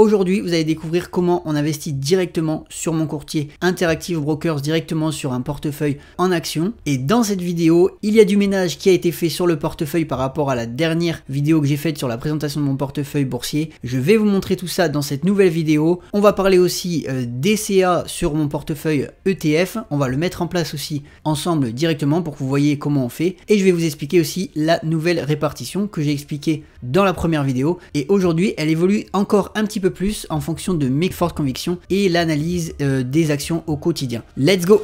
Aujourd'hui, vous allez découvrir comment on investit directement sur mon courtier Interactive Brokers, directement sur un portefeuille en actions. Et dans cette vidéo, il y a du ménage qui a été fait sur le portefeuille par rapport à la dernière vidéo que j'ai faite sur la présentation de mon portefeuille boursier. Je vais vous montrer tout ça dans cette nouvelle vidéo. On va parler aussi DCA sur mon portefeuille ETF. On va le mettre en place aussi ensemble directement pour que vous voyez comment on fait. Et je vais vous expliquer aussi la nouvelle répartition que j'ai expliquée dans la première vidéo. Et aujourd'hui, elle évolue encore un petit peu plus en fonction de mes fortes convictions et l'analyse des actions au quotidien. Let's go!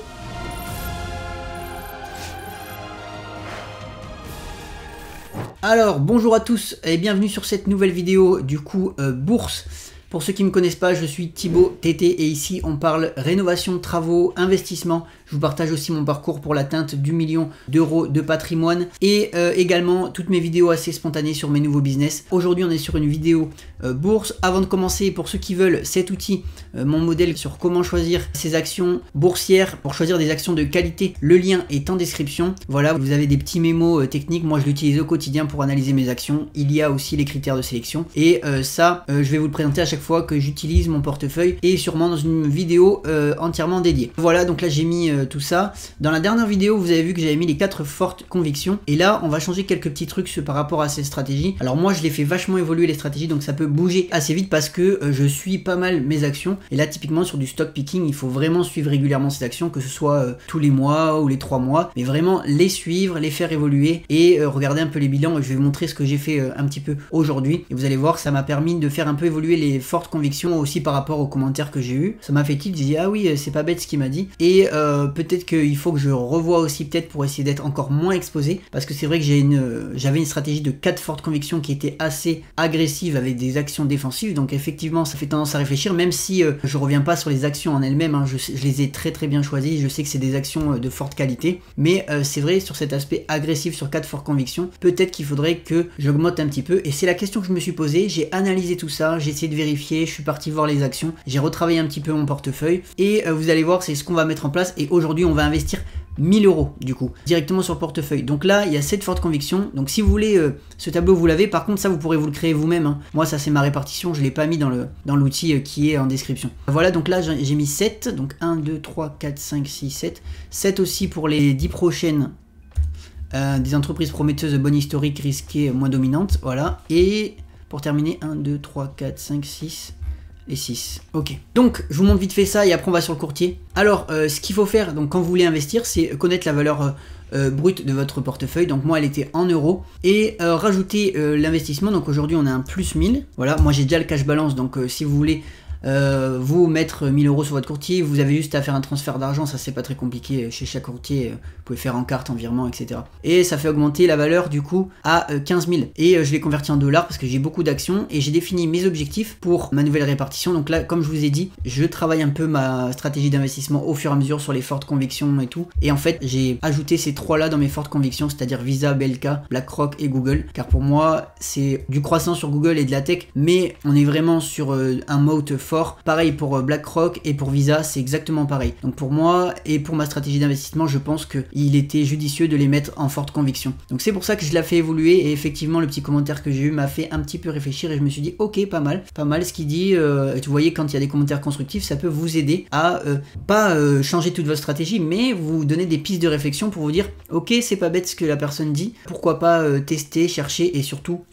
Alors, bonjour à tous et bienvenue sur cette nouvelle vidéo du coup bourse. Pour ceux qui ne me connaissent pas, je suis Thibaut TT et ici on parle rénovation, travaux, investissement. Je vous partage aussi mon parcours pour l'atteinte du million d'euros de patrimoine et également toutes mes vidéos assez spontanées sur mes nouveaux business. Aujourd'hui on est sur une vidéo bourse. Avant de commencer, pour ceux qui veulent cet outil, mon modèle sur comment choisir ses actions boursières pour choisir des actions de qualité, le lien est en description. Voilà, vous avez des petits mémos techniques, moi je l'utilise au quotidien pour analyser mes actions. Il y a aussi les critères de sélection et je vais vous le présenter à chaque fois que j'utilise mon portefeuille et sûrement dans une vidéo entièrement dédiée. Voilà, donc là j'ai mis tout ça. Dans la dernière vidéo, vous avez vu que j'avais mis les 4 fortes convictions et là on va changer quelques petits trucs par rapport à ces stratégies. Alors moi je les fais vachement évoluer les stratégies, donc ça peut bouger assez vite parce que je suis pas mal mes actions et là typiquement sur du stock picking il faut vraiment suivre régulièrement ces actions, que ce soit tous les mois ou les 3 mois, mais vraiment les suivre, les faire évoluer et regarder un peu les bilans. Je vais vous montrer ce que j'ai fait un petit peu aujourd'hui et vous allez voir que ça m'a permis de faire un peu évoluer les fortes convictions aussi par rapport aux commentaires que j'ai eu. Ça m'a fait tilt, j'ai dit ah oui c'est pas bête ce qu'il m'a dit et peut-être qu'il faut que je revoie aussi peut-être pour essayer d'être encore moins exposé parce que c'est vrai que j'avais une stratégie de 4 fortes convictions qui était assez agressive avec des actions défensives, donc effectivement ça fait tendance à réfléchir, même si je reviens pas sur les actions en elles-mêmes, hein, je les ai très bien choisies, je sais que c'est des actions de forte qualité, mais c'est vrai sur cet aspect agressif sur 4 fortes convictions, peut-être qu'il faudrait que j'augmente un petit peu et c'est la question que je me suis posée. J'ai analysé tout ça, j'ai essayé de vérifier, je suis parti voir les actions, j'ai retravaillé un petit peu mon portefeuille et vous allez voir c'est ce qu'on va mettre en place et aujourd'hui on va investir 1000 euros du coup directement sur le portefeuille. Donc là il y a 7 fortes convictions, donc si vous voulez ce tableau vous l'avez, par contre ça vous pourrez vous le créer vous-même, hein. Moi ça c'est ma répartition, je l'ai pas mis dans l'outil qui est en description. Voilà, donc là j'ai mis 7, donc 1, 2, 3, 4, 5, 6, 7. 7 aussi pour les 10 prochaines des entreprises prometteuses, bonne historique, risquées, moins dominantes, voilà. Et pour terminer 1, 2, 3, 4, 5, 6 et 6. Ok. Donc, je vous montre vite fait ça et après on va sur le courtier. Alors, ce qu'il faut faire donc quand vous voulez investir, c'est connaître la valeur brute de votre portefeuille. Donc moi, elle était en euros. Et rajouter l'investissement. Donc aujourd'hui, on a un plus 1000. Voilà, moi j'ai déjà le cash balance. Donc si vous voulez vous mettre 1000 euros sur votre courtier, vous avez juste à faire un transfert d'argent, ça c'est pas très compliqué chez chaque courtier, vous pouvez faire en carte, en virement, etc. Et ça fait augmenter la valeur du coup à 15 000 et je l'ai converti en dollars parce que j'ai beaucoup d'actions et j'ai défini mes objectifs pour ma nouvelle répartition. Donc là, comme je vous ai dit, je travaille un peu ma stratégie d'investissement au fur et à mesure sur les fortes convictions et tout, et en fait j'ai ajouté ces 3 là dans mes fortes convictions, c'est-à-dire Visa, BLK, BlackRock et Google, car pour moi c'est du croissant sur Google et de la tech, mais on est vraiment sur un mode fort. Pareil pour BlackRock et pour Visa, c'est exactement pareil. Donc pour moi et pour ma stratégie d'investissement, je pense qu'il était judicieux de les mettre en forte conviction. Donc c'est pour ça que je l'ai fait évoluer et effectivement le petit commentaire que j'ai eu m'a fait un petit peu réfléchir et je me suis dit ok, pas mal ce qu'il dit. Vous voyez, quand il y a des commentaires constructifs, ça peut vous aider à pas changer toute votre stratégie, mais vous donner des pistes de réflexion pour vous dire ok, c'est pas bête ce que la personne dit, pourquoi pas tester, chercher et surtout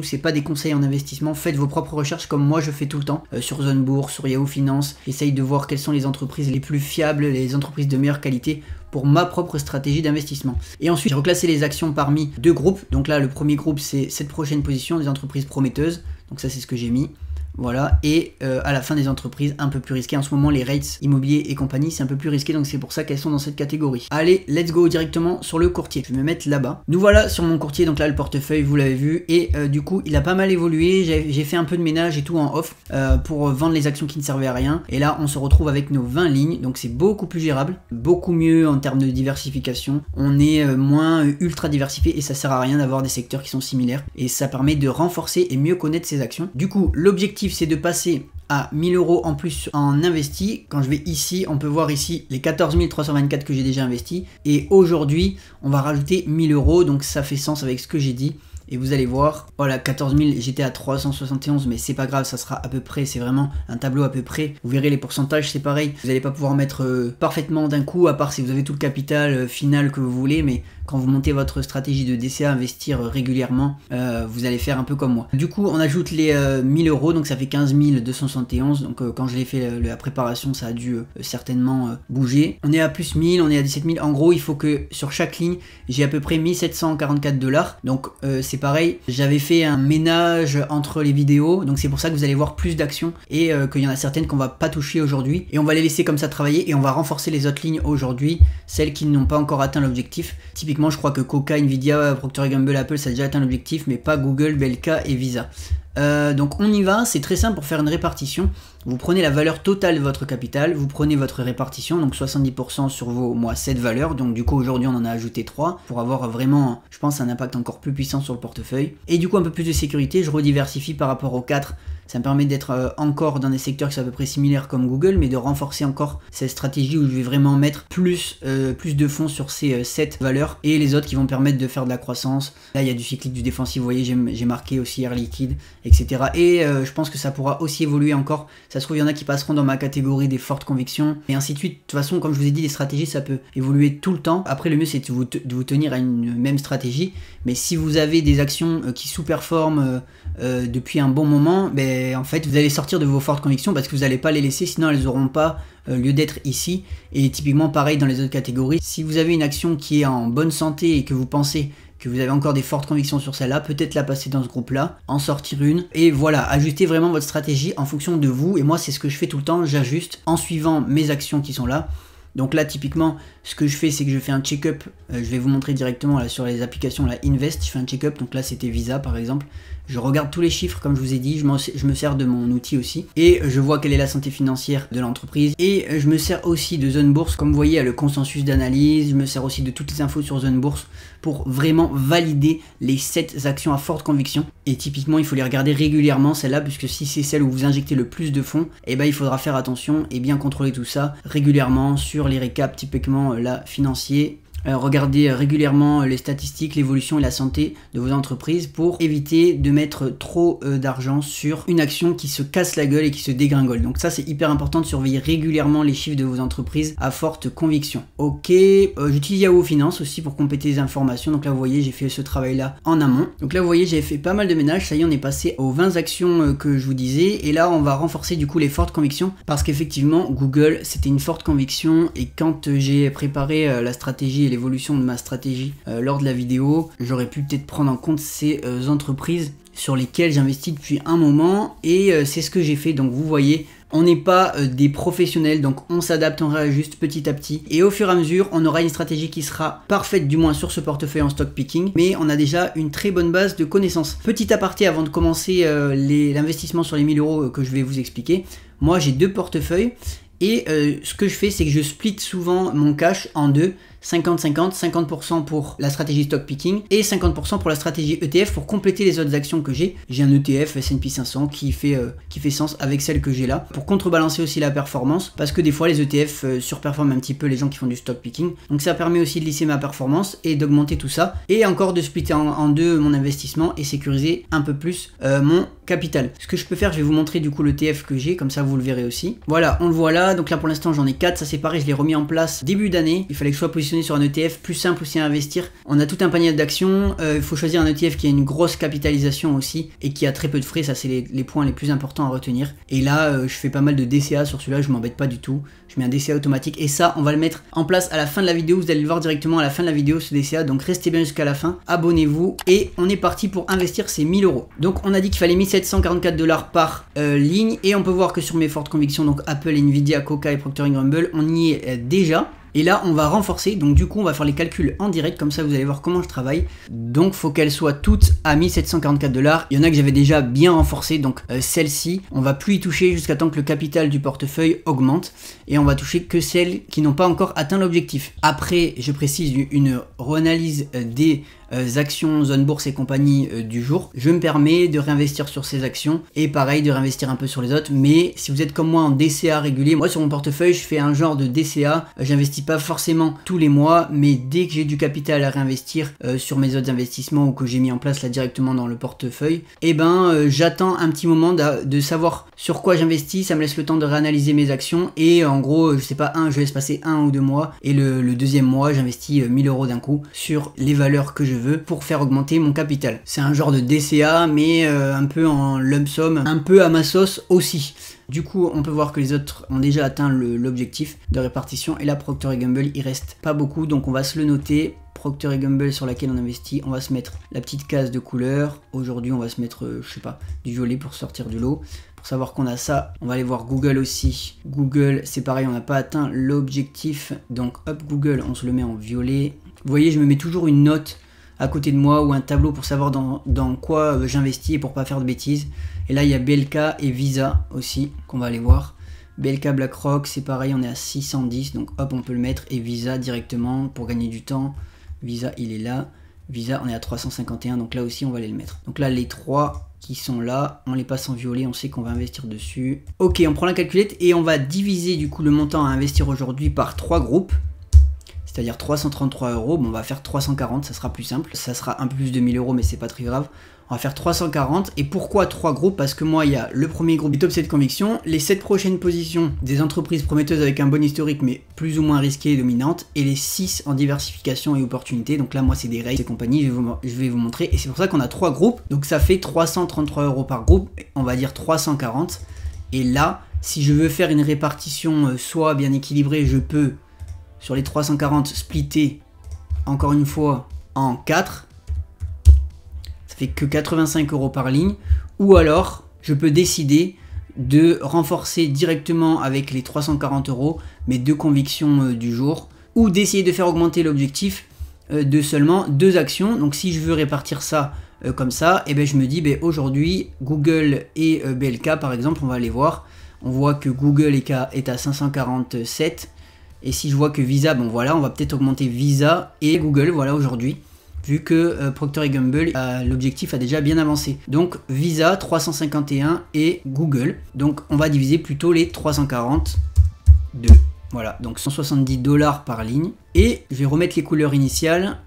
c'est pas des conseils en investissement, faites vos propres recherches comme moi je fais tout le temps sur Zone Bourse, sur Yahoo Finance, j'essaye de voir quelles sont les entreprises les plus fiables, les entreprises de meilleure qualité pour ma propre stratégie d'investissement. Et ensuite, j'ai reclassé les actions parmi 2 groupes. Donc là, le premier groupe, c'est cette prochaine position des entreprises prometteuses. Donc ça, c'est ce que j'ai mis. Voilà, et à la fin des entreprises un peu plus risquées. En ce moment, les rates immobiliers et compagnie, c'est un peu plus risqué, donc c'est pour ça qu'elles sont dans cette catégorie. Allez, let's go directement sur le courtier. Je vais me mettre là-bas. Nous voilà sur mon courtier, donc là le portefeuille, vous l'avez vu, et du coup, il a pas mal évolué. J'ai fait un peu de ménage et tout en off pour vendre les actions qui ne servaient à rien. Et là, on se retrouve avec nos 20 lignes, donc c'est beaucoup plus gérable, beaucoup mieux en termes de diversification. On est moins ultra diversifié et ça sert à rien d'avoir des secteurs qui sont similaires. Et ça permet de renforcer et mieux connaître ses actions. Du coup, l'objectif, c'est de passer à 1000 euros en plus en investi. Quand je vais ici, on peut voir ici les 14 324 que j'ai déjà investi. Et aujourd'hui, on va rajouter 1000 euros. Donc ça fait sens avec ce que j'ai dit. et vous allez voir, voilà 14 000, j'étais à 371, mais c'est pas grave, ça sera à peu près, c'est vraiment un tableau à peu près. Vous verrez les pourcentages, c'est pareil, vous n'allez pas pouvoir mettre parfaitement d'un coup, à part si vous avez tout le capital final que vous voulez, mais quand vous montez votre stratégie de DCA, investir régulièrement, vous allez faire un peu comme moi. Du coup, on ajoute les 1000 euros, donc ça fait 15 271. Donc quand je l'ai fait la préparation, ça a dû certainement bouger. On est à plus 1000, on est à 17 000. En gros, il faut que sur chaque ligne, j'ai à peu près 1744 $. Donc c'est pareil, j'avais fait un ménage entre les vidéos, donc c'est pour ça que vous allez voir plus d'actions et qu'il y en a certaines qu'on va pas toucher aujourd'hui. Et on va les laisser comme ça travailler et on va renforcer les autres lignes aujourd'hui, celles qui n'ont pas encore atteint l'objectif. Typiquement, je crois que Coca, Nvidia, Procter & Gamble, Apple, ça a déjà atteint l'objectif, mais pas Google, BLK et Visa. Donc on y va, c'est très simple pour faire une répartition. Vous prenez la valeur totale de votre capital, vous prenez votre répartition, donc 70% sur vos 7 valeurs, donc du coup aujourd'hui on en a ajouté 3 pour avoir vraiment, je pense, un impact encore plus puissant sur le portefeuille. Et du coup un peu plus de sécurité, je rediversifie par rapport aux 4. Ça me permet d'être encore dans des secteurs qui sont à peu près similaires comme Google, mais de renforcer encore cette stratégie où je vais vraiment mettre plus de fonds sur ces 7 valeurs et les autres qui vont permettre de faire de la croissance. Là, il y a du cyclique, du défensif, vous voyez, j'ai marqué aussi Air Liquide, etc. Et je pense que ça pourra aussi évoluer encore. Ça se trouve, il y en a qui passeront dans ma catégorie des fortes convictions et ainsi de suite. De toute façon, comme je vous ai dit, les stratégies, ça peut évoluer tout le temps. Après, le mieux, c'est de vous tenir à une même stratégie. Mais si vous avez des actions qui sous-performent depuis un bon moment, ben, en fait vous allez sortir de vos fortes convictions parce que vous n'allez pas les laisser, sinon elles n'auront pas lieu d'être ici. Et typiquement pareil dans les autres catégories, si vous avez une action qui est en bonne santé et que vous pensez que vous avez encore des fortes convictions sur celle-là, peut-être la passer dans ce groupe-là, en sortir une, et voilà, ajustez vraiment votre stratégie en fonction de vous. Et moi c'est ce que je fais tout le temps, j'ajuste en suivant mes actions qui sont là. Donc là typiquement ce que je fais c'est que je fais un check-up, je vais vous montrer directement là sur les applications, la Invest, je fais un check-up, donc là c'était Visa par exemple, je regarde tous les chiffres comme je vous ai dit, je me sers de mon outil aussi, et je vois quelle est la santé financière de l'entreprise, et je me sers aussi de Zone Bourse, comme vous voyez il y a le consensus d'analyse, je me sers aussi de toutes les infos sur Zone Bourse pour vraiment valider les 7 actions à forte conviction, et typiquement il faut les regarder régulièrement celles-là, puisque si c'est celle où vous injectez le plus de fonds, et ben il faudra faire attention et bien contrôler tout ça régulièrement sur les récaps, typiquement là financier. Regardez régulièrement les statistiques, l'évolution et la santé de vos entreprises pour éviter de mettre trop d'argent sur une action qui se casse la gueule et qui se dégringole. Donc ça c'est hyper important de surveiller régulièrement les chiffres de vos entreprises à forte conviction. Ok, j'utilise Yahoo Finance aussi pour compléter les informations. Donc là vous voyez j'ai fait ce travail là en amont. Donc là vous voyez j'ai fait pas mal de ménage, ça y est on est passé aux 20 actions que je vous disais. Et là on va renforcer du coup les fortes convictions parce qu'effectivement Google c'était une forte conviction et quand j'ai préparé la stratégie et l'évolution de ma stratégie lors de la vidéo, j'aurais pu peut-être prendre en compte ces entreprises sur lesquelles j'investis depuis un moment et c'est ce que j'ai fait. Donc vous voyez, on n'est pas des professionnels, donc on s'adapte, on réajuste petit à petit et au fur et à mesure on aura une stratégie qui sera parfaite, du moins sur ce portefeuille en stock picking, mais on a déjà une très bonne base de connaissances. Petit aparté avant de commencer l'investissement sur les 1000 euros que je vais vous expliquer. Moi j'ai 2 portefeuilles et ce que je fais c'est que je split souvent mon cash en deux, 50-50, 50% pour la stratégie stock picking et 50% pour la stratégie ETF pour compléter les autres actions que j'ai. J'ai un ETF S&P 500 qui fait sens avec celle que j'ai là pour contrebalancer aussi la performance parce que des fois les ETF surperforment un petit peu les gens qui font du stock picking. Donc ça permet aussi de lisser ma performance et d'augmenter tout ça et encore de splitter en deux mon investissement et sécuriser un peu plus mon capital. Ce que je peux faire, je vais vous montrer du coup l'ETF que j'ai, comme ça vous le verrez aussi. Voilà, on le voit là. Donc là pour l'instant j'en ai 4, ça c'est pareil, je l'ai remis en place début d'année. Il fallait que je sois positionné sur un ETF plus simple aussi à investir. On a tout un panier d'actions, il faut choisir un ETF qui a une grosse capitalisation aussi et qui a très peu de frais, ça c'est les points les plus importants à retenir. Et là je fais pas mal de DCA sur celui-là, je m'embête pas du tout. Je mets un DCA automatique et ça on va le mettre en place à la fin de la vidéo, vous allez le voir directement à la fin de la vidéo ce DCA, donc restez bien jusqu'à la fin, abonnez-vous et on est parti pour investir ces 1000 euros. Donc on a dit qu'il fallait 1744 $ par ligne et on peut voir que sur mes fortes convictions, donc Apple, Nvidia, Coca et Procter & Gamble, on y est déjà. Et là on va renforcer, donc du coup on va faire les calculs en direct, comme ça vous allez voir comment je travaille. Donc faut qu'elles soient toutes à 1744 $. Il y en a que j'avais déjà bien renforcé, donc celle-ci, on va plus y toucher jusqu'à temps que le capital du portefeuille augmente. Et on va toucher que celles qui n'ont pas encore atteint l'objectif. Après, je précise une reanalyse des actions, zone bourse et compagnie du jour, je me permets de réinvestir sur ces actions et pareil de réinvestir un peu sur les autres. Mais si vous êtes comme moi en DCA régulier, moi sur mon portefeuille je fais un genre de DCA, j'investis pas forcément tous les mois, mais dès que j'ai du capital à réinvestir sur mes autres investissements ou que j'ai mis en place là directement dans le portefeuille, et ben j'attends un petit moment de savoir sur quoi j'investis, ça me laisse le temps de réanalyser mes actions et en gros je sais pas, je laisse passer 1 ou 2 mois et le deuxième mois j'investis 1000 € d'un coup sur les valeurs que je veux pour faire augmenter mon capital. C'est un genre de DCA mais un peu en lump sum, un peu à ma sauce aussi. Du coup, on peut voir que les autres ont déjà atteint l'objectif de répartition et là Procter & Gamble, il reste pas beaucoup donc on va se le noter. Procter & Gamble sur laquelle on investit, on va se mettre la petite case de couleur. Aujourd'hui, on va se mettre, je sais pas, du violet pour sortir du lot. Pour savoir qu'on a ça, on va aller voir Google aussi. Google, c'est pareil, on n'a pas atteint l'objectif. Donc hop, Google, on se le met en violet. Vous voyez, je me mets toujours une note à côté de moi ou un tableau pour savoir dans quoi j'investis et pour pas faire de bêtises. Et là, il y a BLK et Visa aussi, qu'on va aller voir. BLK BlackRock, c'est pareil, on est à 610, donc hop, on peut le mettre. Et Visa directement pour gagner du temps. Visa, il est là. Visa, on est à 351, donc là aussi, on va aller le mettre. Donc là, les trois qui sont là, on les passe en violet, on sait qu'on va investir dessus. Ok, on prend la calculette et on va diviser du coup le montant à investir aujourd'hui par 3 groupes. C'est-à-dire 333 €, bon, on va faire 340, ça sera plus simple. Ça sera un peu plus de 1000 €, mais c'est pas très grave. On va faire 340. Et pourquoi 3 groupes? Parce que moi, il y a le premier groupe des top 7 convictions, les 7 prochaines positions des entreprises prometteuses avec un bon historique, mais plus ou moins risquées et dominantes, et les 6 en diversification et opportunité. Donc là, moi, c'est des rails et compagnie, je vais vous montrer. Et c'est pour ça qu'on a 3 groupes. Donc ça fait 333 € par groupe, on va dire 340. Et là, si je veux faire une répartition soit bien équilibrée, je peux, sur les 340, splitter, encore une fois, en 4. Fait que 85 € par ligne, ou alors je peux décider de renforcer directement avec les 340 € mes 2 convictions du jour, ou d'essayer de faire augmenter l'objectif de seulement 2 actions. Donc si je veux répartir ça comme ça, et ben je me dis aujourd'hui Google et BLK par exemple, on va aller voir. On voit que Google est à 547, et si je vois que Visa, bon voilà, on va peut-être augmenter Visa et Google, voilà aujourd'hui. Vu que Procter & Gamble, l'objectif a déjà bien avancé. Donc Visa 351 et Google. Donc on va diviser plutôt les 342. Voilà, donc 170 $ par ligne. Et je vais remettre les couleurs initiales.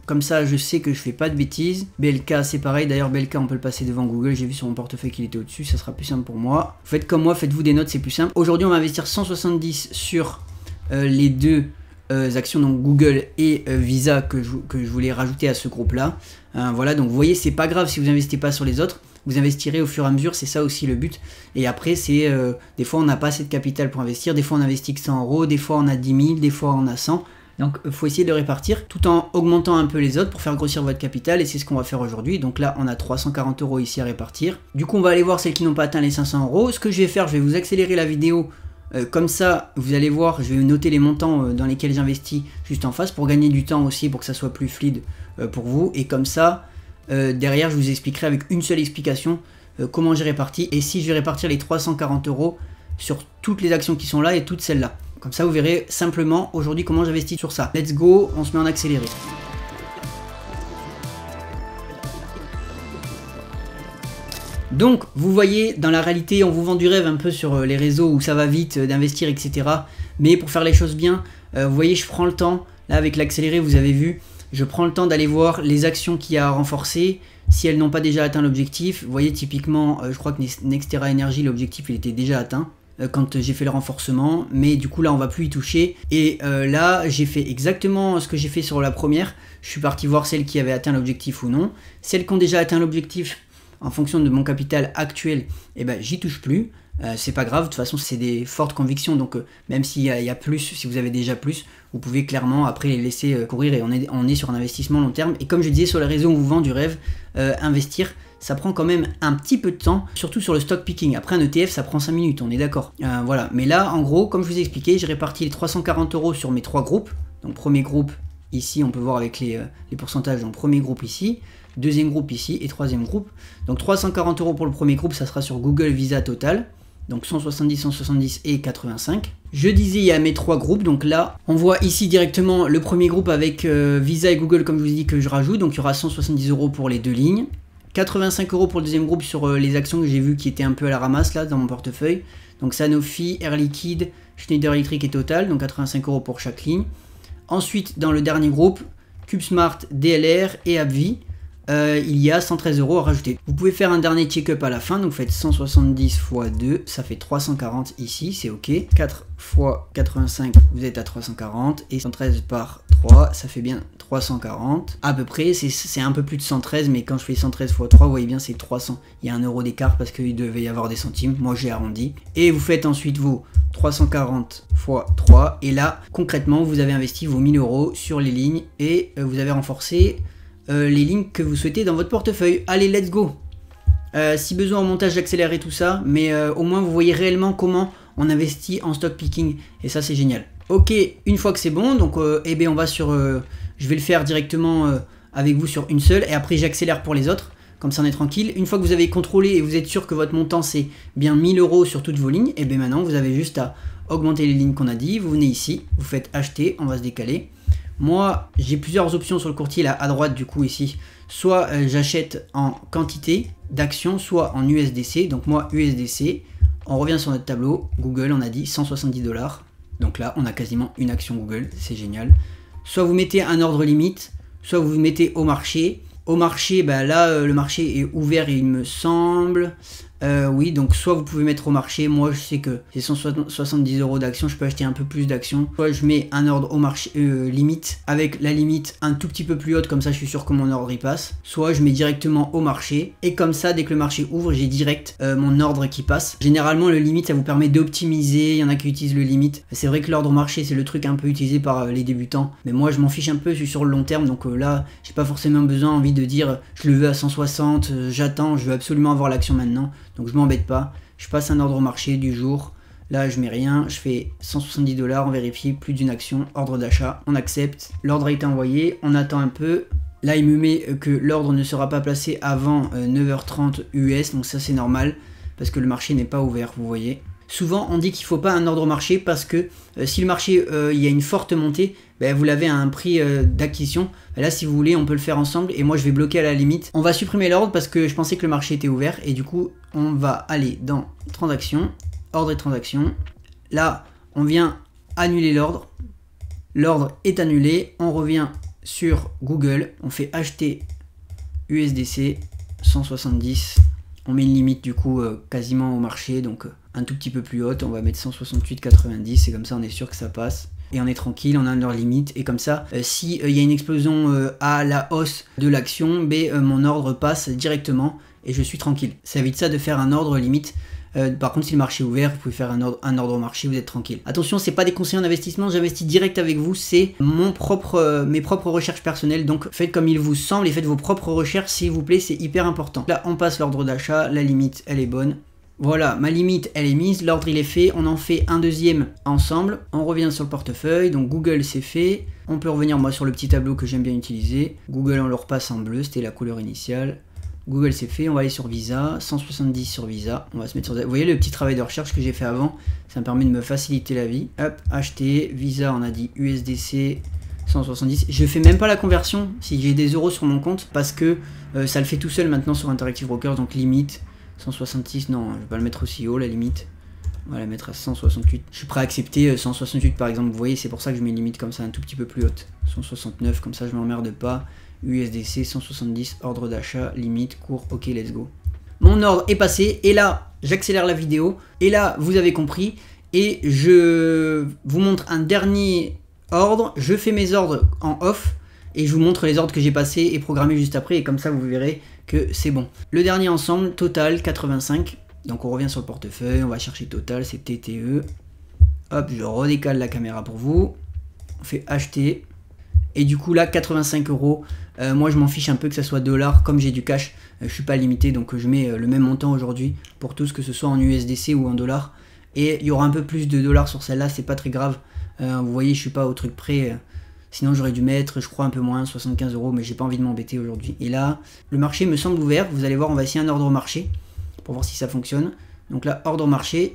Comme ça, je sais que je fais pas de bêtises. BLK, c'est pareil. D'ailleurs, BLK, on peut le passer devant Google. J'ai vu sur mon portefeuille qu'il était au-dessus. Ça sera plus simple pour moi. Faites comme moi, faites-vous des notes, c'est plus simple. Aujourd'hui, on va investir 170 sur les deux actions, donc Google et Visa que je voulais rajouter à ce groupe là. Voilà, donc vous voyez, c'est pas grave si vous investissez pas sur les autres, vous investirez au fur et à mesure, c'est ça aussi le but. Et après c'est des fois on n'a pas assez de capital pour investir, des fois on investit que 100 €, des fois on a 10 000, des fois on a 100. Donc il faut essayer de répartir tout en augmentant un peu les autres pour faire grossir votre capital, et c'est ce qu'on va faire aujourd'hui. Donc là on a 340 € ici à répartir. Du coup on va aller voir celles qui n'ont pas atteint les 500 €. Ce que je vais faire, je vais vous accélérer la vidéo. Comme ça, vous allez voir, je vais noter les montants dans lesquels j'investis juste en face pour gagner du temps aussi, pour que ça soit plus fluide pour vous. Et comme ça, derrière, je vous expliquerai avec une seule explication comment j'ai réparti et si je vais répartir les 340 € sur toutes les actions qui sont là et toutes celles-là. Comme ça, vous verrez simplement aujourd'hui comment j'investis sur ça. Let's go, on se met en accéléré. Donc, vous voyez, dans la réalité, on vous vend du rêve un peu sur les réseaux où ça va vite d'investir, etc. Mais pour faire les choses bien, vous voyez, je prends le temps. Là, avec l'accéléré, vous avez vu, je prends le temps d'aller voir les actions qu'il y a à renforcer, si elles n'ont pas déjà atteint l'objectif. Vous voyez, typiquement, je crois que Nextera Energy, l'objectif, il était déjà atteint quand j'ai fait le renforcement. Mais du coup, là, on va plus y toucher. Et là, j'ai fait exactement ce que j'ai fait sur la première. Je suis parti voir celles qui avaient atteint l'objectif ou non. Celles qui ont déjà atteint l'objectif, en fonction de mon capital actuel, eh ben, j'y touche plus. C'est pas grave, de toute façon c'est des fortes convictions, donc même s'il y a plus, si vous avez déjà plus, vous pouvez clairement après les laisser courir, et on est sur un investissement long terme. Et comme je disais, sur les réseaux, on vous vend du rêve, investir, ça prend quand même un petit peu de temps, surtout sur le stock picking. Après un ETF, ça prend 5 minutes, on est d'accord. Voilà, mais là, en gros, comme je vous ai expliqué, j'ai réparti les 340 € sur mes 3 groupes. Donc premier groupe, ici, on peut voir avec les pourcentages, donc premier groupe ici, deuxième groupe ici et troisième groupe. Donc 340 € pour le premier groupe, ça sera sur Google, Visa, Total. Donc 170, 170 et 85. Je disais il y a mes 3 groupes, donc là on voit ici directement le premier groupe avec Visa et Google comme je vous ai dit que je rajoute, donc il y aura 170 € pour les deux lignes. 85 € pour le deuxième groupe sur les actions que j'ai vues qui étaient un peu à la ramasse là dans mon portefeuille. Donc Sanofi, Air Liquide, Schneider Electric et Total, donc 85 € pour chaque ligne. Ensuite dans le dernier groupe, CubeSmart, DLR et AbbVie. Il y a 113 € à rajouter. Vous pouvez faire un dernier check-up à la fin, donc faites 170 x 2, ça fait 340 ici, c'est ok. 4 x 85, vous êtes à 340, et 113 par 3, ça fait bien 340. À peu près, c'est un peu plus de 113, mais quand je fais 113 x 3, vous voyez bien c'est 300. Il y a 1 € d'écart parce qu'il devait y avoir des centimes, moi j'ai arrondi. Et vous faites ensuite vos 340 x 3, et là, concrètement, vous avez investi vos 1000 € sur les lignes, et vous avez renforcé les lignes que vous souhaitez dans votre portefeuille. Allez, let's go. Si besoin en montage, j'accélérerai tout ça, mais au moins vous voyez réellement comment on investit en stock picking, et ça c'est génial. Ok, une fois que c'est bon, donc eh bien on va sur, je vais le faire directement avec vous sur une seule, et après j'accélère pour les autres, comme ça on est tranquille. Une fois que vous avez contrôlé et vous êtes sûr que votre montant c'est bien 1000 € sur toutes vos lignes, et bien maintenant vous avez juste à augmenter les lignes qu'on a dit. Vous venez ici, vous faites acheter, on va se décaler. Moi, j'ai plusieurs options sur le courtier là à droite du coup ici. Soit j'achète en quantité d'actions, soit en USDC. Donc moi, USDC, on revient sur notre tableau. Google, on a dit 170 $. Donc là, on a quasiment une action Google, c'est génial. Soit vous mettez un ordre limite, soit vous mettez au marché. Au marché, bah là, le marché est ouvert, il me semble. Oui, donc soit vous pouvez mettre au marché, moi je sais que c'est 170 € d'actions, je peux acheter un peu plus d'actions. Soit je mets un ordre au marché limite, avec la limite un tout petit peu plus haute, comme ça je suis sûr que mon ordre y passe. Soit je mets directement au marché, et comme ça dès que le marché ouvre, j'ai direct mon ordre qui passe. Généralement le limite ça vous permet d'optimiser, il y en a qui utilisent le limite. C'est vrai que l'ordre au marché c'est le truc un peu utilisé par les débutants, mais moi je m'en fiche un peu, je suis sur le long terme, donc là j'ai pas forcément envie de dire je le veux à 160, j'attends, je veux absolument avoir l'action maintenant. Donc je m'embête pas, je passe un ordre au marché du jour, là je mets rien, je fais 170 $, on vérifie, plus d'une action, ordre d'achat, on accepte, l'ordre a été envoyé, on attend un peu, là il me met que l'ordre ne sera pas placé avant 9h30 US, donc ça c'est normal, parce que le marché n'est pas ouvert, vous voyez. Souvent on dit qu'il ne faut pas un ordre au marché parce que si le marché il y a une forte montée, ben, vous l'avez à un prix d'acquisition. Ben là si vous voulez on peut le faire ensemble et moi je vais bloquer à la limite. On va supprimer l'ordre parce que je pensais que le marché était ouvert et du coup on va aller dans transactions, ordre et transactions. Là on vient annuler l'ordre. L'ordre est annulé, on revient sur Google, on fait acheter USDC 170. On met une limite du coup quasiment au marché, donc un tout petit peu plus haute, on va mettre 168,90 et comme ça on est sûr que ça passe. Et on est tranquille, on a leur limite, et comme ça, si il y a une explosion à la hausse de l'action, mon ordre passe directement et je suis tranquille. Ça évite ça de faire un ordre limite. Par contre, si le marché est ouvert, vous pouvez faire un ordre au marché, vous êtes tranquille. Attention, c'est pas des conseils en investissement, j'investis direct avec vous, c'est mes propres recherches personnelles, donc faites comme il vous semble et faites vos propres recherches s'il vous plaît, c'est hyper important. Là, on passe l'ordre d'achat, la limite, elle est bonne. Voilà, ma limite, elle est mise, l'ordre il est fait, on en fait un deuxième ensemble, on revient sur le portefeuille, donc Google c'est fait, on peut revenir moi sur le petit tableau que j'aime bien utiliser, Google on le repasse en bleu, c'était la couleur initiale, Google c'est fait, on va aller sur Visa, 170 sur Visa, on va se mettre sur... Vous voyez le petit travail de recherche que j'ai fait avant, ça me permet de me faciliter la vie, hop, acheter, Visa on a dit USDC 170, je fais même pas la conversion si j'ai des euros sur mon compte, parce que ça le fait tout seul maintenant sur Interactive Brokers, donc limite, 166, non, je vais pas le mettre aussi haut la limite. On va la mettre à 168. Je suis prêt à accepter 168 par exemple, vous voyez, c'est pour ça que je mets une limite comme ça un tout petit peu plus haute. 169, comme ça je m'emmerde pas. USDC 170, ordre d'achat, limite, cours, ok, let's go. Mon ordre est passé, et là, j'accélère la vidéo, et là, vous avez compris, et je vous montre un dernier ordre, je fais mes ordres en off, et je vous montre les ordres que j'ai passés et programmés juste après, et comme ça vous verrez que c'est bon. Le dernier ensemble, Total 85, donc on revient sur le portefeuille, on va chercher Total, c'est TTE, hop, je redécale la caméra pour vous, on fait acheter, et du coup là 85 €, moi je m'en fiche un peu que ça soit dollars, comme j'ai du cash, je suis pas limité, donc je mets le même montant aujourd'hui pour tous, que ce soit en USDC ou en dollars, et il y aura un peu plus de dollars sur celle-là, c'est pas très grave, vous voyez je suis pas au truc près, sinon j'aurais dû mettre, je crois un peu moins, 75 €, mais j'ai pas envie de m'embêter aujourd'hui. Et là, le marché me semble ouvert, vous allez voir, on va essayer un ordre au marché, pour voir si ça fonctionne. Donc là, ordre marché,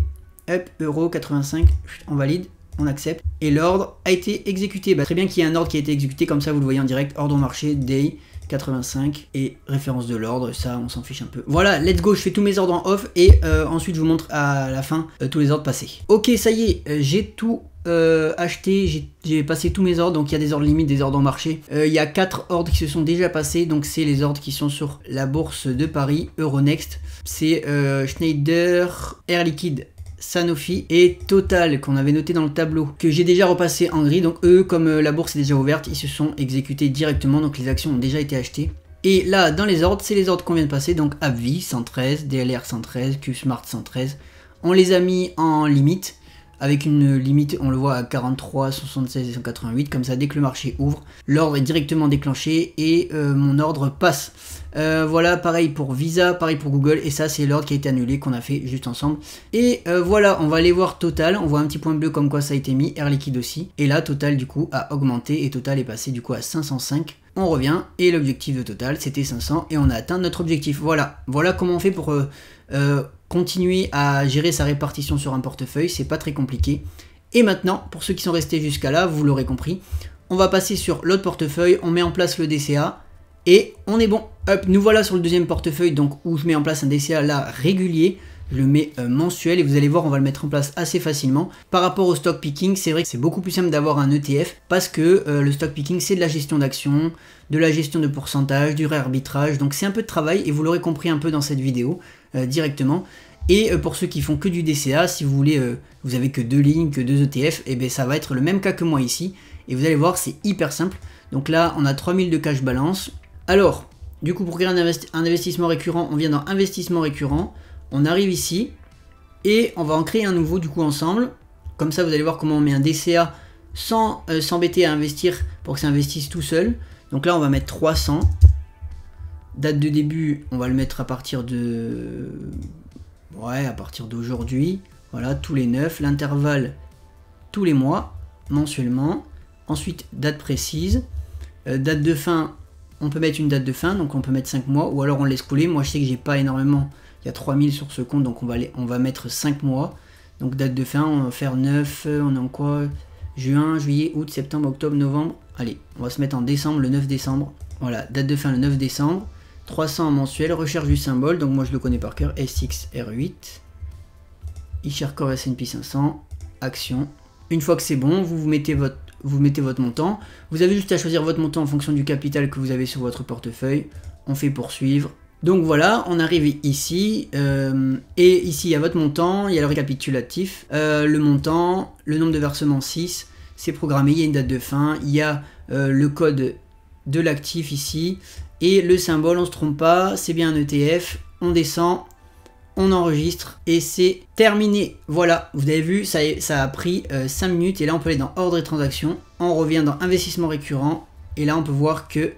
hop, euro 85, on valide, on accepte. Et l'ordre a été exécuté. Bah, très bien qu'il y ait un ordre qui a été exécuté, comme ça vous le voyez en direct, ordre marché, day 85 et référence de l'ordre, ça on s'en fiche un peu. Voilà, let's go, je fais tous mes ordres en off et ensuite je vous montre à la fin tous les ordres passés. Ok, ça y est, j'ai tout acheté, j'ai passé tous mes ordres, donc il y a des ordres limites, des ordres en marché. Il y a 4 ordres qui se sont déjà passés, donc c'est les ordres qui sont sur la bourse de Paris, Euronext. C'est Schneider, Air Liquide, Sanofi et Total qu'on avait noté dans le tableau, que j'ai déjà repassé en gris. Donc eux, comme la bourse est déjà ouverte, ils se sont exécutés directement, donc les actions ont déjà été achetées. Et là, dans les ordres, c'est les ordres qu'on vient de passer, donc AbbVie 113, DLR 113, QSmart 113. On les a mis en limite, avec une limite, on le voit à 43, 76 et 188, comme ça dès que le marché ouvre, l'ordre est directement déclenché et mon ordre passe. Voilà, pareil pour Visa, pareil pour Google, et ça c'est l'ordre qui a été annulé, qu'on a fait juste ensemble. Et voilà, on va aller voir Total, on voit un petit point bleu comme quoi ça a été mis, Air Liquide aussi, et là Total du coup a augmenté, et Total est passé du coup à 505. On revient, et l'objectif de Total c'était 500, et on a atteint notre objectif. Voilà, voilà comment on fait pour continuer à gérer sa répartition sur un portefeuille, c'est pas très compliqué. Et maintenant, pour ceux qui sont restés jusqu'à là, vous l'aurez compris, on va passer sur l'autre portefeuille, on met en place le DCA, et on est bon. Hop, nous voilà sur le deuxième portefeuille, donc où je mets en place un DCA là régulier, je le mets mensuel, et vous allez voir, on va le mettre en place assez facilement. Par rapport au stock picking, c'est vrai que c'est beaucoup plus simple d'avoir un ETF, parce que le stock picking c'est de la gestion d'actions, de la gestion de pourcentage, du réarbitrage, donc c'est un peu de travail, et vous l'aurez compris un peu dans cette vidéo directement. Et pour ceux qui font que du DCA, si vous voulez, vous avez que 2 lignes, que 2 ETF, et bien ça va être le même cas que moi ici, et vous allez voir, c'est hyper simple. Donc là, on a 3000 de cash balance. Alors, du coup, pour créer un investissement récurrent, on vient dans investissement récurrent, on arrive ici, et on va en créer un nouveau du coup ensemble. Comme ça, vous allez voir comment on met un DCA sans s'embêter à investir pour que ça investisse tout seul. Donc là, on va mettre 300. Date de début, on va le mettre à partir de... Ouais, à partir d'aujourd'hui. Voilà, tous les 9. L'intervalle, tous les mois, mensuellement. Ensuite, date précise. Date de fin, on peut mettre une date de fin, donc on peut mettre 5 mois, ou alors on laisse couler. Moi, je sais que j'ai pas énormément, il y a 3000 sur ce compte, donc on va mettre 5 mois. Donc date de fin, on va faire 9, on est en quoi? Juin, juillet, août, septembre, octobre, novembre. Allez, on va se mettre en décembre, le 9 décembre. Voilà, date de fin le 9 décembre. 300 mensuel, recherche du symbole, donc moi je le connais par cœur, SXR8. iShareCore S&P 500, action. Une fois que c'est bon, vous mettez votre montant. Vous avez juste à choisir votre montant en fonction du capital que vous avez sur votre portefeuille. On fait poursuivre. Donc voilà, on arrive ici, et ici il y a votre montant, il y a le récapitulatif, le montant, le nombre de versements 6, c'est programmé, il y a une date de fin, il y a le code de l'actif ici, et le symbole, on se trompe pas, c'est bien un ETF, on descend, on enregistre, et c'est terminé. Voilà, vous avez vu, ça a pris 5 minutes, et là on peut aller dans ordre et transactions, on revient dans investissement récurrent, et là on peut voir que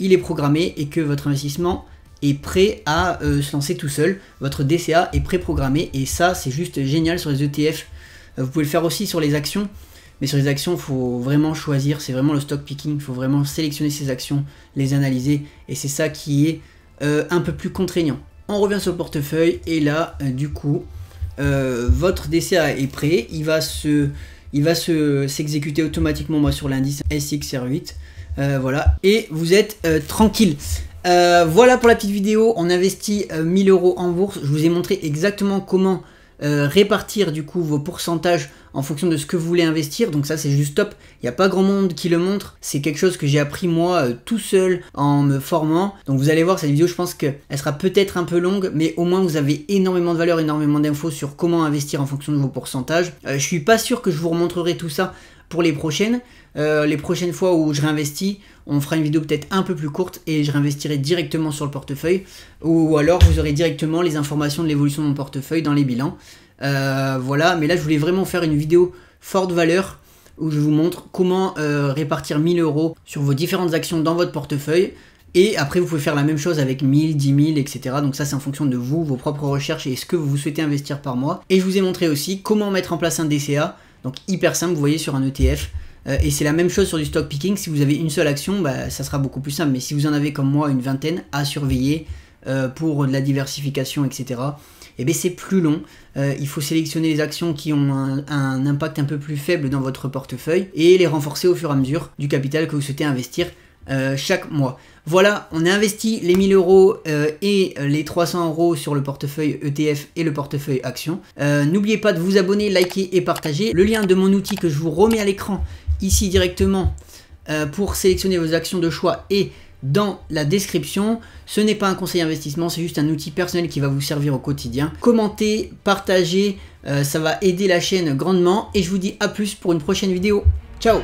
il est programmé, et que votre investissement est prêt à se lancer tout seul. Votre DCA est pré-programmé, et ça c'est juste génial sur les ETF. Vous pouvez le faire aussi sur les actions, mais sur les actions il faut vraiment choisir, c'est vraiment le stock picking, il faut vraiment sélectionner ces actions, les analyser, et c'est ça qui est un peu plus contraignant. On revient sur le portefeuille, et là du coup votre DCA est prêt, il va s'exécuter automatiquement moi sur l'indice SXR8, voilà, et vous êtes tranquille. Voilà pour la petite vidéo, on investit 1000 € en bourse, je vous ai montré exactement comment répartir du coup vos pourcentages en fonction de ce que vous voulez investir, donc ça c'est juste top, il n'y a pas grand monde qui le montre, c'est quelque chose que j'ai appris moi tout seul en me formant, donc vous allez voir cette vidéo, je pense qu'elle sera peut-être un peu longue, mais au moins vous avez énormément de valeur, énormément d'infos sur comment investir en fonction de vos pourcentages. Je suis pas sûr que je vous remontrerai tout ça pour les prochaines fois où je réinvestis, on fera une vidéo peut-être un peu plus courte et je réinvestirai directement sur le portefeuille, ou alors vous aurez directement les informations de l'évolution de mon portefeuille dans les bilans. Voilà, mais là je voulais vraiment faire une vidéo forte valeur où je vous montre comment répartir 1000 € sur vos différentes actions dans votre portefeuille. Et après vous pouvez faire la même chose avec 1000, 10 000, etc. Donc ça c'est en fonction de vous, vos propres recherches et ce que vous souhaitez investir par mois. Et je vous ai montré aussi comment mettre en place un DCA, donc hyper simple, vous voyez, sur un ETF. Et c'est la même chose sur du stock picking, si vous avez une seule action, bah, ça sera beaucoup plus simple, mais si vous en avez comme moi une vingtaine à surveiller pour de la diversification, etc. eh bien c'est plus long. Il faut sélectionner les actions qui ont un impact un peu plus faible dans votre portefeuille et les renforcer au fur et à mesure du capital que vous souhaitez investir chaque mois. Voilà, on a investi les 1000 € et les 300 € sur le portefeuille ETF et le portefeuille action. N'oubliez pas de vous abonner, liker et partager. Le lien de mon outil que je vous remets à l'écran ici directement pour sélectionner vos actions de choix est dans la description. Ce n'est pas un conseil d'investissement, c'est juste un outil personnel qui va vous servir au quotidien. Commentez, partagez, ça va aider la chaîne grandement et je vous dis à plus pour une prochaine vidéo. Ciao!